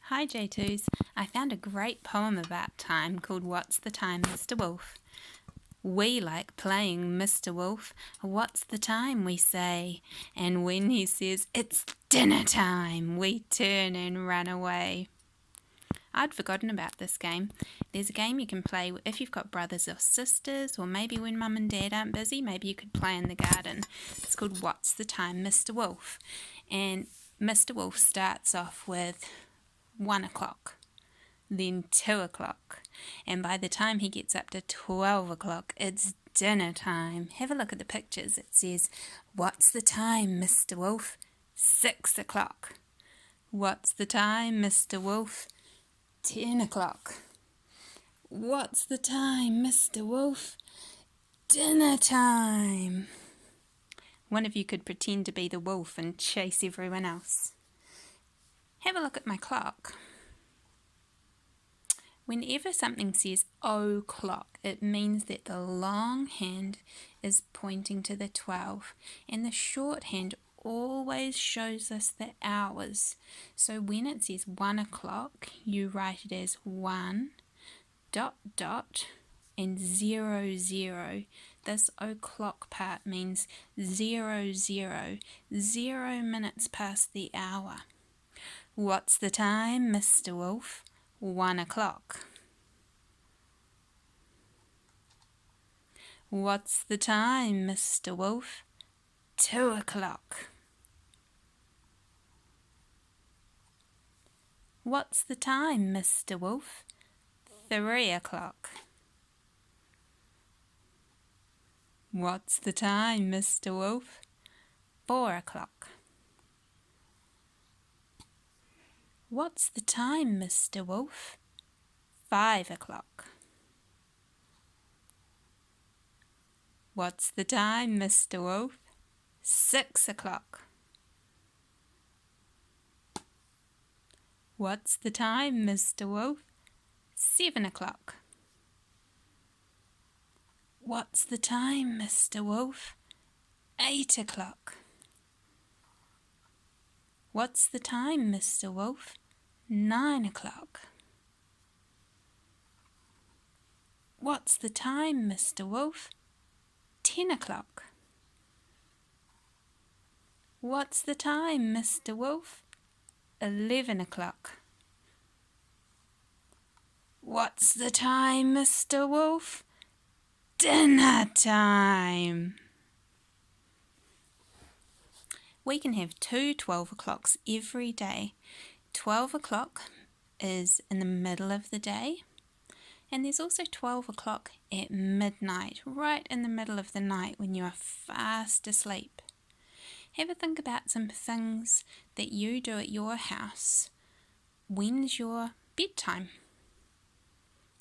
Hi J2s, I found a great poem about time called What's the Time, Mr. Wolf? We like playing Mr. Wolf. What's the time, we say, and when he says it's dinner time, we turn and run away. I'd forgotten about this game. There's a game you can play if you've got brothers or sisters, or maybe when mum and dad aren't busy, maybe you could play in the garden. It's called What's the Time, Mr. Wolf? And Mr. Wolf starts off with 1 o'clock, then 2 o'clock, and by the time he gets up to 12 o'clock, it's dinner time. Have a look at the pictures. It says, "What's the time, Mr. Wolf?" 6 o'clock. "What's the time, Mr. Wolf?" 10 o'clock. "What's the time, Mr. Wolf?" Dinner time. One of you could pretend to be the wolf and chase everyone else. Have a look at my clock. Whenever something says o'clock, it means that the long hand is pointing to the 12 and the short hand always shows us the hours. So when it says 1 o'clock, you write it as 1 ... and 00. This o'clock part means 00, 0 minutes past the hour. What's the time, Mr. Wolf? 1 o'clock. What's the time, Mr. Wolf? 2 o'clock. What's the time, Mr. Wolf? 3 o'clock. What's the time, Mr. Wolf? 4 o'clock. What's the time, Mr. Wolf? 5 o'clock. What's the time, Mr. Wolf? 6 o'clock. What's the time, Mr. Wolf? 7 o'clock. What's the time, Mr. Wolf? 8 o'clock. What's the time, Mr. Wolf? 9 o'clock. What's the time, Mr. Wolf? 10 o'clock. What's the time, Mr. Wolf? 11 o'clock. What's the time, Mr. Wolf? Dinner time. We can have 2 12 o'clocks every day. 12 o'clock is in the middle of the day, and there's also 12 o'clock at midnight, right in the middle of the night when you are fast asleep. Have a think about some things that you do at your house. When's your bedtime?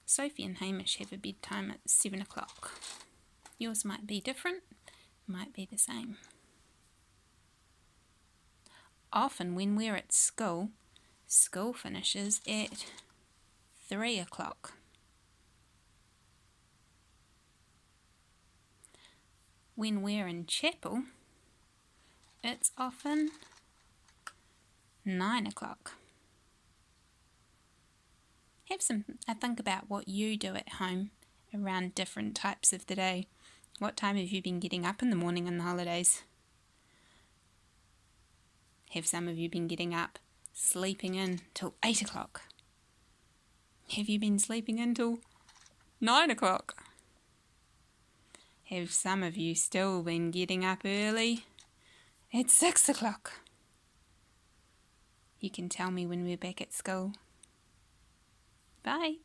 Sophie and Hamish have a bedtime at 7 o'clock. Yours might be different, might be the same. Often when we're at school, school finishes at 3 o'clock. When we're in chapel, it's often 9 o'clock. Have a think about what you do at home around different types of the day. What time have you been getting up in the morning in the holidays? Have some of you been getting up, sleeping in till 8 o'clock? Have you been sleeping in till 9 o'clock? Have some of you still been getting up early at 6 o'clock? You can tell me when we're back at school. Bye.